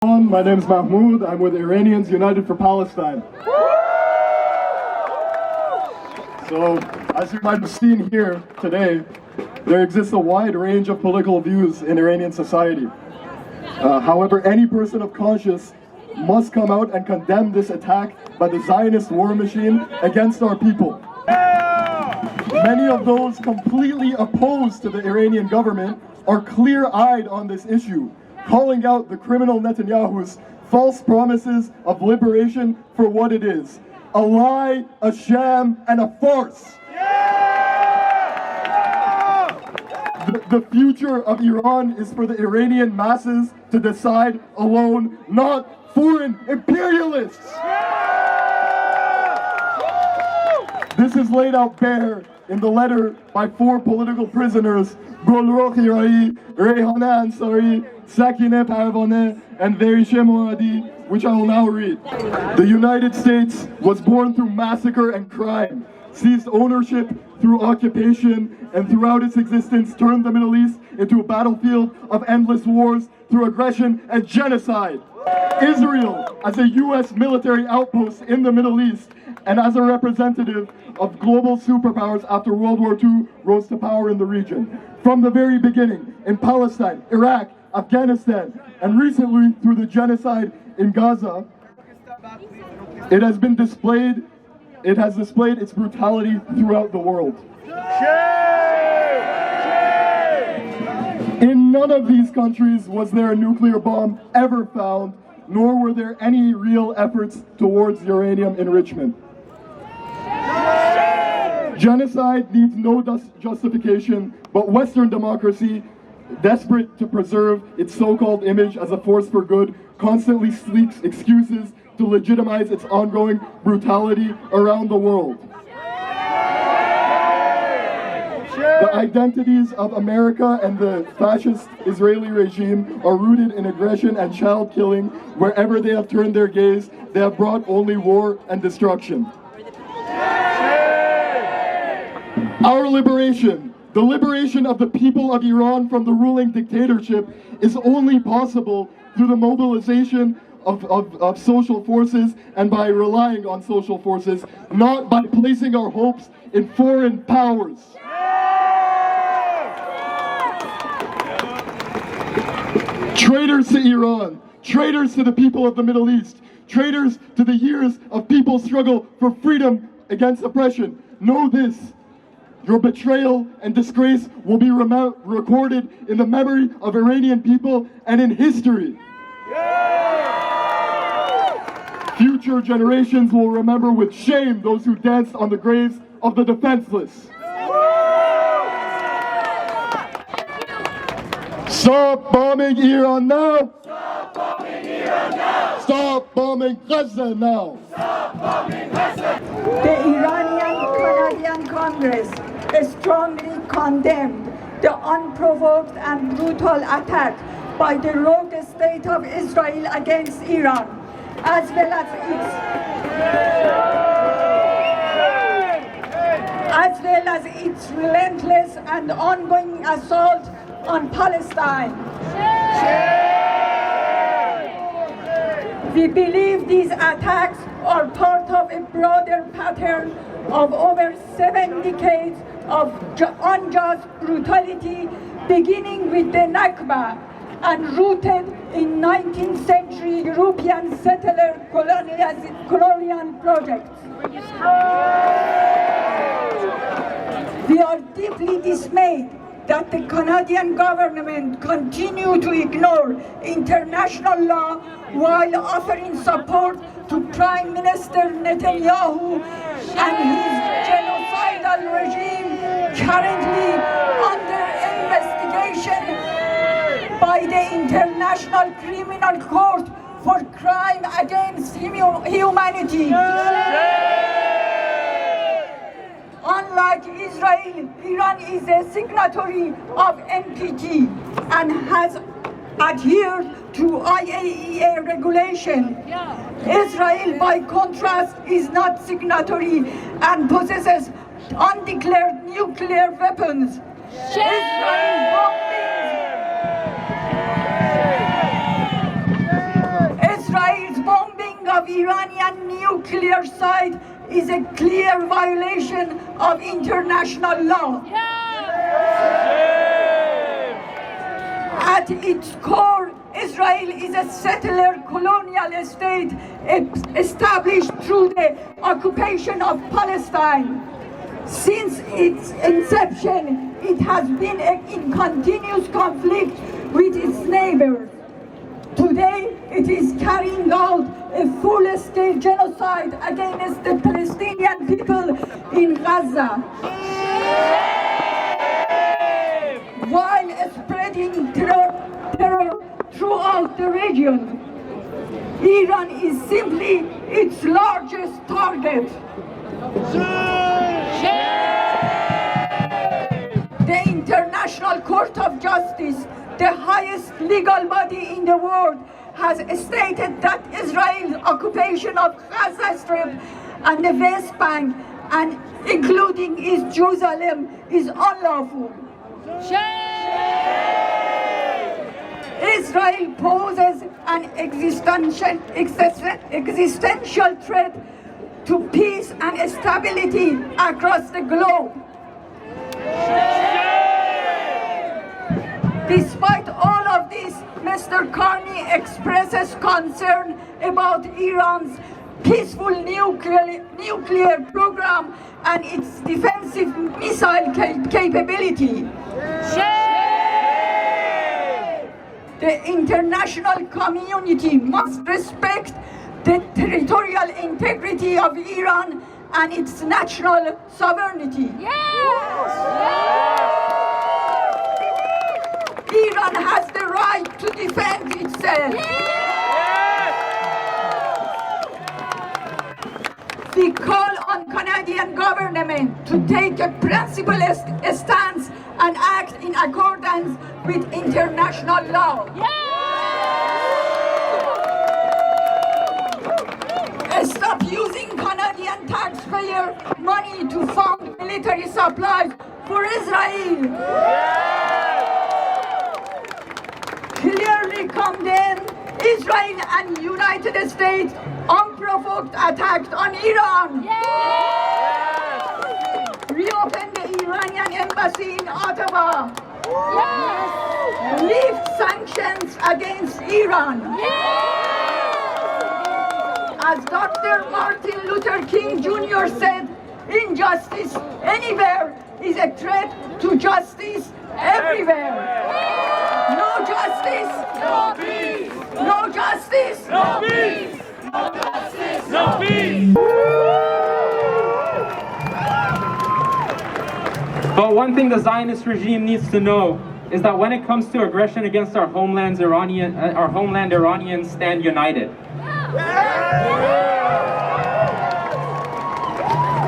My name is Mahmoud. I'm with Iranians United for Palestine. So, as you might have seen here today, there exists a wide range of political views in Iranian society. However, any person of conscience must come out and condemn this attack by the Zionist war machine against our people. Many of those completely opposed to the Iranian government are clear-eyed on this issue, calling out the criminal Netanyahu's false promises of liberation for what it is: a lie, a sham, and a farce. The future of Iran is for the Iranian masses to decide alone, not foreign imperialists. This is laid out bare in the letter by 4 political prisoners, Golrokh Irai, Reyhana Ansari, Sakineh Parvaneh, and Verishe Moradi, which I will now read. The United States was born through massacre and crime, seized ownership through occupation, and throughout its existence turned the Middle East into a battlefield of endless wars through aggression and genocide. Israel, as a U.S. military outpost in the Middle East and as a representative of global superpowers after World War II, rose to power in the region. From the very beginning, in Palestine, Iraq, Afghanistan, and recently through the genocide in Gaza, it has displayed its brutality throughout the world. In none of these countries was there a nuclear bomb ever found, nor were there any real efforts towards uranium enrichment. Genocide needs no justification, but Western democracy, desperate to preserve its so-called image as a force for good, constantly seeks excuses to legitimize its ongoing brutality around the world. The identities of America and the fascist Israeli regime are rooted in aggression and child killing. Wherever they have turned their gaze, they have brought only war and destruction. Our liberation, the liberation of the people of Iran from the ruling dictatorship, is only possible through the mobilization of social forces and by relying on social forces, not by placing our hopes in foreign powers. Traitors to Iran, traitors to the people of the Middle East, traitors to the years of people's struggle for freedom against oppression. Know this: your betrayal and disgrace will be recorded in the memory of Iranian people and in history. Future generations will remember with shame those who danced on the graves of the defenseless. Stop bombing Iran now! Stop bombing Iran now! Stop bombing Gaza now! Stop bombing Gaza! The Iranian-Canadian Congress strongly condemned the unprovoked and brutal attack by the rogue state of Israel against Iran, as well as its relentless and ongoing assault on Palestine. We believe these attacks are part of a broader pattern of over 7 decades of unjust brutality, beginning with the Nakba and rooted in 19th century European settler colonial projects. We are deeply dismayed that the Canadian government continue to ignore international law while offering support to Prime Minister Netanyahu and his genocidal regime currently under investigation by the International Criminal Court for crime against humanity. Unlike Israel, Iran is a signatory of NPT and has adhered to IAEA regulation. Israel, by contrast, is not signatory and possesses undeclared nuclear weapons. Israel bombings Iranian nuclear site is a clear violation of international law. At its core, Israel is a settler colonial state established through the occupation of Palestine. Since its inception, it has been in continuous conflict with its neighbors. Today, it is carrying out a full-scale genocide against the Palestinian people in Gaza, while spreading terror throughout the region. Iran is simply its largest target. The International Court of Justice, the highest legal body in the world, has stated that Israel's occupation of Gaza Strip and the West Bank, and including East Jerusalem, is unlawful. Israel poses an existential threat to peace and stability across the globe. Despite all of this, Mr. Carney expresses concern about Iran's peaceful nuclear program and its defensive missile capability. The international community must respect the territorial integrity of Iran and its national sovereignty. Iran has the right to defend itself. We call on Canadian government to take a principled stance and act in accordance with international law. Stop using Canadian taxpayer money to fund military supplies for Israel. Clearly condemn Israel and United States unprovoked attacks on Iran. Reopen the Iranian embassy in Ottawa. Lift sanctions against Iran. As Dr. Martin Luther King Jr. said, injustice anywhere is a threat to justice everywhere. No justice, No peace! no justice, No peace! No justice! No peace! But one thing the Zionist regime needs to know is that when it comes to aggression against our homeland, Iranians stand united.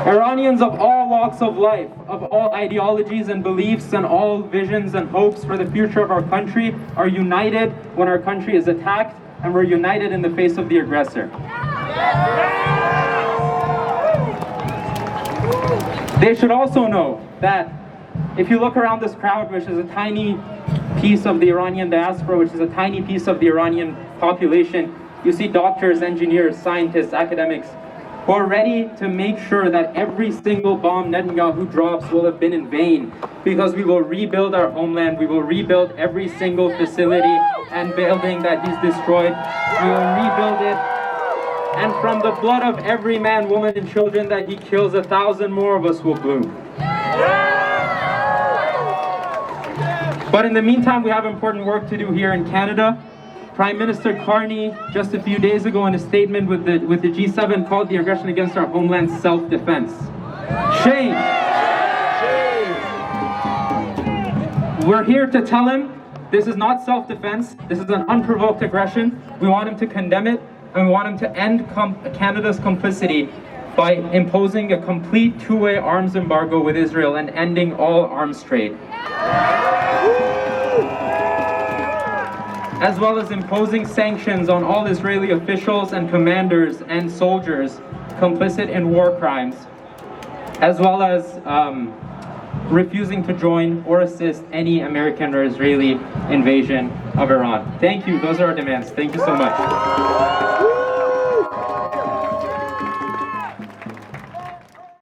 Iranians of all walks of life, of all ideologies and beliefs and all visions and hopes for the future of our country are united when our country is attacked, and we're united in the face of the aggressor. They should also know that if you look around this crowd, which is a tiny piece of the Iranian diaspora, which is a tiny piece of the Iranian population, you see doctors, engineers, scientists, academics, who are ready to make sure that every single bomb Netanyahu drops will have been in vain, because we will rebuild our homeland, we will rebuild every single facility and building that he's destroyed, we will rebuild it, and from the blood of every man, woman, and children that he kills, 1,000 more of us will bloom. But in the meantime, we have important work to do here in Canada. Prime Minister Carney, just a few days ago in a statement with the G7, called the aggression against our homeland self-defense. Shame! We're here to tell him this is not self-defense, this is an unprovoked aggression. We want him to condemn it, and we want him to end Canada's complicity by imposing a complete two-way arms embargo with Israel and ending all arms trade. As well as imposing sanctions on all Israeli officials and commanders and soldiers complicit in war crimes, as well as refusing to join or assist any American or Israeli invasion of Iran. Thank you. Those are our demands. Thank you so much.